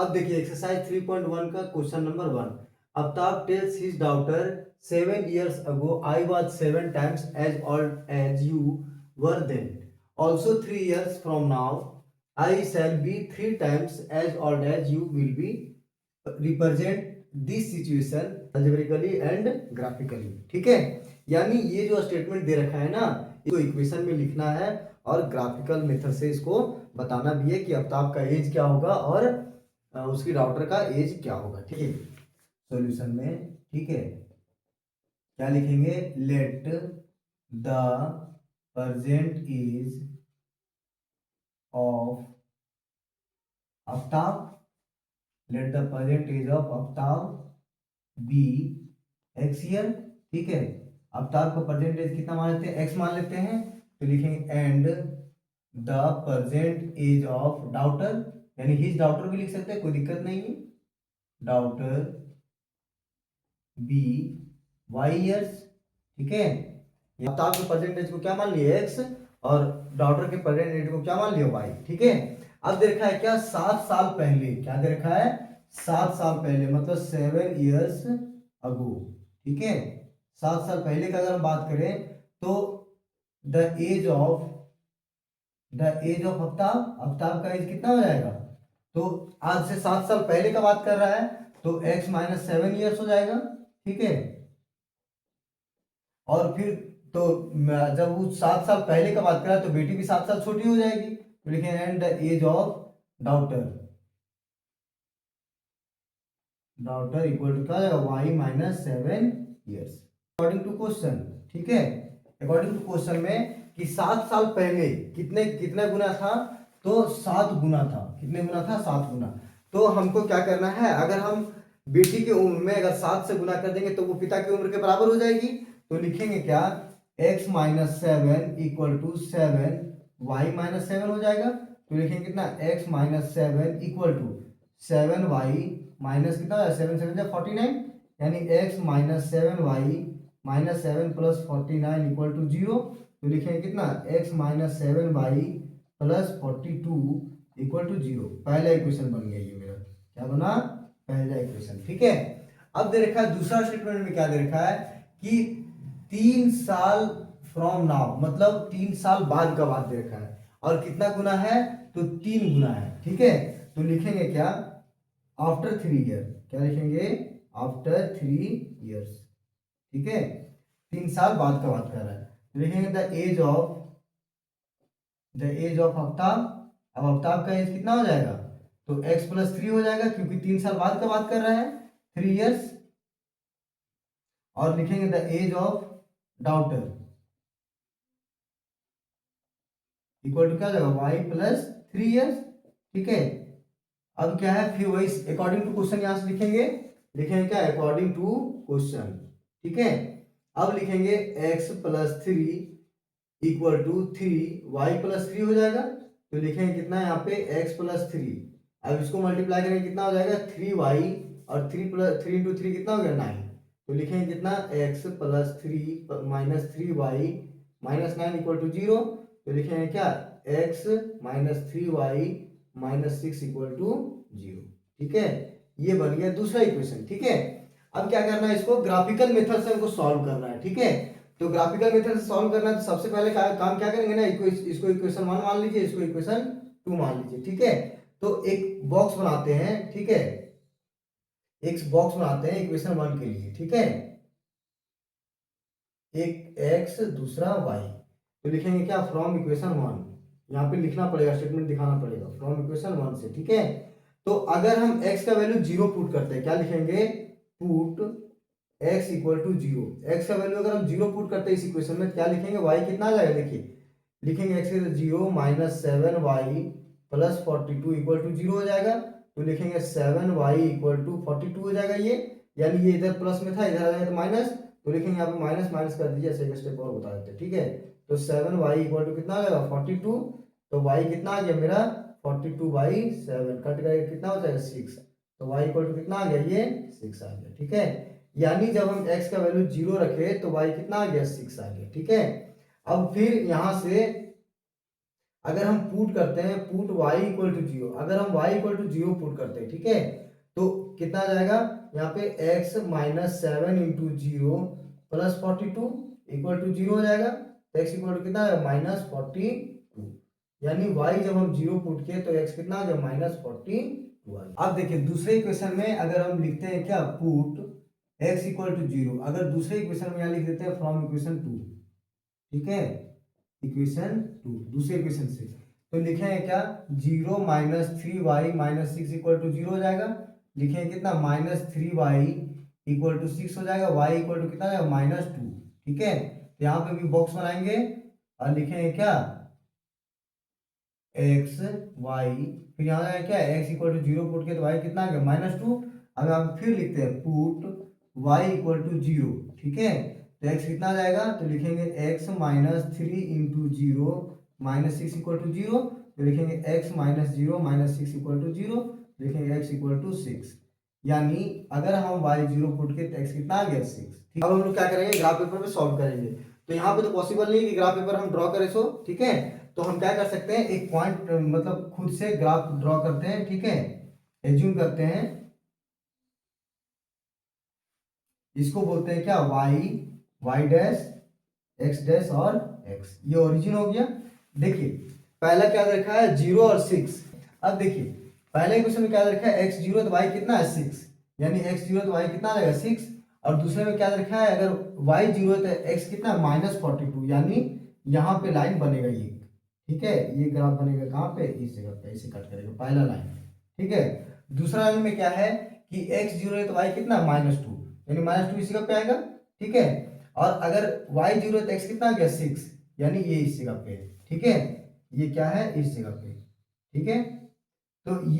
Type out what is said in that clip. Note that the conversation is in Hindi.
अब देखिए एक्सरसाइज 3.1 का question number 1। Aftab tales his daughter 7 years ago I was 7 times as old as you were then. Also 3 years from now I shall be 3 times as old as you will be. Represent this situation algebraically and graphically. ठीक है, यानी ये जो स्टेटमेंट दे रखा है ना, इसको इक्वेशन में लिखना है और ग्राफिकल मेथड से इसको बताना भी है कि अफ्ताब का एज क्या होगा और उसकी डॉटर का एज क्या होगा। ठीक है, सॉल्यूशन में ठीक है क्या लिखेंगे, let the present age of Aftab, let the present age of Aftab be X year. ठीक है, अफ्ताब का प्रेजेंट एज कितना मान लेते हैं, एक्स मान लेते हैं, तो लिखेंगे and the present age of daughter, यानी हिज डॉटर भी लिख सकते हैं, कोई दिक्कत नहीं है, डॉटर बी वाई ईयर्स। ठीक है, अफ्ताब के परसेंटेज को क्या मान लिया एक्स और डॉटर के परसेंटेज को क्या मान लिया वाई। ठीक है, अब दे रखा है क्या, 7 साल पहले, क्या दे रखा है, 7 साल पहले, मतलब 7 years अगो। ठीक है, 7 साल पहले का अगर हम बात करें तो the age of Aftab, Aftab का एज कितना हो जाएगा, तो आज से 7 साल पहले का बात कर रहा है तो x माइनस 7 years हो जाएगा। ठीक है, और फिर तो जब वो 7 साल पहले का बात करा तो बेटी भी 7 साल छोटी हो जाएगी, तो लिखेंगे and the age of daughter, equal to क्या हो जाएगा, y minus 7 years according to question. ठीक है, अकॉर्डिंग टू क्वेश्चन में कि 7 साल पहले कितने कितने गुना था, तो 7 गुना था, कितने गुना था, 7 गुना। तो हमको क्या करना है, अगर हम बेटी की उम्र में अगर 7 से गुना कर देंगे तो वो पिता की उम्र के बराबर हो जाएगी, तो लिखेंगे क्या, x minus 7 equal to 7 Y minus 7 हो जाएगा, तो लिखेंगे कितना, x minus 7 equal to 7y minus कितना, 7 7 49, यानी x minus 7y minus 7 plus 49 equal to 0, तो लिखेंगे कितना, x minus 7y plus 42 equal to 0। पहला इक्वेशन बन गया ये मेरा, क्या बना, पहला इक्वेशन। ठीक है, अब दे रखा है दूसरा स्टेटमेंट में क्या दे रखा है कि 3 साल फ्रॉम नाउ, मतलब 3 साल बाद का बात दे रखा है, और कितना गुना है, तो 3 गुना है। ठीक है, तो लिखेंगे क्या, आफ्टर 3 year, क्या लिखेंगे, आफ्टर 3 years। ठीक है, 3 साल बाद का बात कर रहा है, तो लिखेंगे द एज ऑफ अफ्ताब। अब अफ्ताब का एज कितना हो जाएगा, तो x प्लस 3 हो जाएगा, क्योंकि 3 साल बाद का बात कर रहा है, 3 years। और लिखेंगे the age of daughter equal to क्या हो जाएगा, y प्लस 3 years। ठीक है, अब क्या है, फिर वही अकॉर्डिंग टू क्वेश्चन यहां से लिखेंगे, क्या, अकॉर्डिंग टू क्वेश्चन। ठीक है, अब लिखेंगे x plus 3 equal to 3y plus 3 हो जाएगा, तो लिखेंगे कितना यहाँ पे, x प्लस 3, अब इसको मल्टीप्लाई करेंगे कितना हो जाएगा, 3y, और 3 इंटू 3 कितना हो गया, 9, तो लिखेंगे कितना, x plus 3 minus 3y minus 9 equal to 0, तो लिखेंगे क्या, x minus 3y minus 6 equal to 0। ठीक है, ये बन गया दूसरा इक्वेशन। ठीक है, अब क्या करना है, इसको ग्राफिकल मेथड से हमको सॉल्व करना है। ठीक है, तो ग्राफिकल मेथड से सॉल्व करना है तो सबसे पहले काम क्या करेंगे ना, इसको इक्वेशन 1 मान लीजिए, इसको इक्वेशन 2 मान लीजिए। ठीक है, तो एक बॉक्स बनाते हैं। ठीक है, एक बॉक्स बनाते हैं इक्वेशन 1 के लिए। ठीक है, एक x दूसरा y, तो लिखेंगे क्या, फ्रॉम इक्वेशन 1, यहाँ पे लिखना पड़ेगा, स्टेटमेंट दिखाना पड़ेगा, फ्रॉम इक्वेशन 1 से। ठीक है, तो अगर हम x का वैल्यू 0 पुट करते हैं, क्या लिखेंगे, put x equal to 0, x का वैल्यू अगर हम 0 पुट करते हैं इस इक्वेशन में, क्या लिखेंगे, y कितना आ जाएगा, देखिए लिखेंगे x is 0 minus 7y plus 42 equal to 0 हो जाएगा, तो लिखेंगे 7y इक्वल टू 42 हो जाएगा ये, यानी ये इधर प्लस में था, इधर आ जाएगा तो माइनस, तो लिखेंगे यहाँ पे माइनस माइनस कर दीजिए, ऐसे एक स्टेप और बता देते हैं। ठीक है, तो 7y इक्वल टू कितना आ जाएगा, 42, तो y कितना आ गया मेरा, 42/7 कट गया, कितना हो जाएगा, 6, तो y इक्वल टू कितना आ गया, ये 6 आ गया। ठीक है, यानी जब हम x का वैल्यू 0 रखे तो y कितना आ गया, 6 आ गया। ठीक है, अब फिर यहां से अगर हम पुट करते हैं, पुट y इक्वल टू 0, अगर हम y इक्वल टू 0 पुट करते हैं, ठीक है, तो कितना आ जाएगा यहाँ पे x minus 7 into 0 plus 42 equal to 0 हो जाएगा। तो x इक्वल टू कितना है माइनस 42, यानी y जब हम 0 पुट किए तो x कितना आ गया माइनस 42। अब देखिए दूसरे इक्वेशन में अगर हम लिखते हैं क्या, पुट x इक्वल टू 0, अगर दूसरे इक्वेशन में यहाँ लिख देते हैं फ्रॉम इक्वेशन 2, ठीक है, इक्वेशन 2 दूसरे इक्वेशन से, तो लिखेंगे क्या 0 minus 3y minus 6 equal to 0 हो जाएगा। लिखेंगे कितना माइनस 3y इक्वल टू 6 हो जाएगा, y इक्वल टू कितना हो जाएगा माइनस 2, ठीक है। तो यहाँ पे भी बॉक्स बनाएंगे और लिखेंगे क्या x y, फिर यहाँ जाएगा क्या x इक्वल टू 0 पुट के तो y कितना आ गया माइनस 2। अब यहाँ पे फिर लिखते हैं पुट y इक्वल टू 0, ठीक है, तो x कितना आ जाएगा, तो लिखेंगे x minus 3 into 0 minus 6 equal to 0, तो लिखेंगे x minus 0 minus 6 equal to 0, लिखेंगे x इक्वल टू 6, यानी अगर हम y 0 पुट के तो x कितना आ गया 6। ठीक, अब हम लोग क्या करेंगे ग्राफ पेपर पे सॉल्व करेंगे। तो यहाँ पे तो पॉसिबल नहीं है कि ग्राफ पेपर हम ड्रॉ करें सो, ठीक है, तो हम क्या कर सकते हैं एक पॉइंट मतलब खुद से ग्राफ ड्रॉ करते हैं, ठीक है, एज्यूम करते हैं, इसको बोलते हैं क्या y डैश x डैश और x, ये ओरिजिन हो गया। देखिए पहला क्या रखा है 0 और 6। अब देखिए पहले क्वेश्चन में क्या रखा है x 0 तो y कितना है 6, यानी x 0 तो y कितना आ जाएगा 6, और दूसरे में क्या रखा है अगर y 0 है तो x कितना है माइनस 42, यानी यहाँ पे लाइन बनेगा ये, ठीक है, ये ग्राफ बनेगा कहाँ पे इस जगह पे, इसे कट करेगा पहला लाइन, ठीक है। दूसरा लाइन में क्या है कि x 0 है तो y कितना माइनस 2, यानी माइनस 2 इस जगह पे आएगा, ठीक है, और अगर y 0 है तो x कितना आ गया 6, यानी ये इस जगह पे, ठीक है, ये क्या है इस जगह पे, ठीक है। तो ये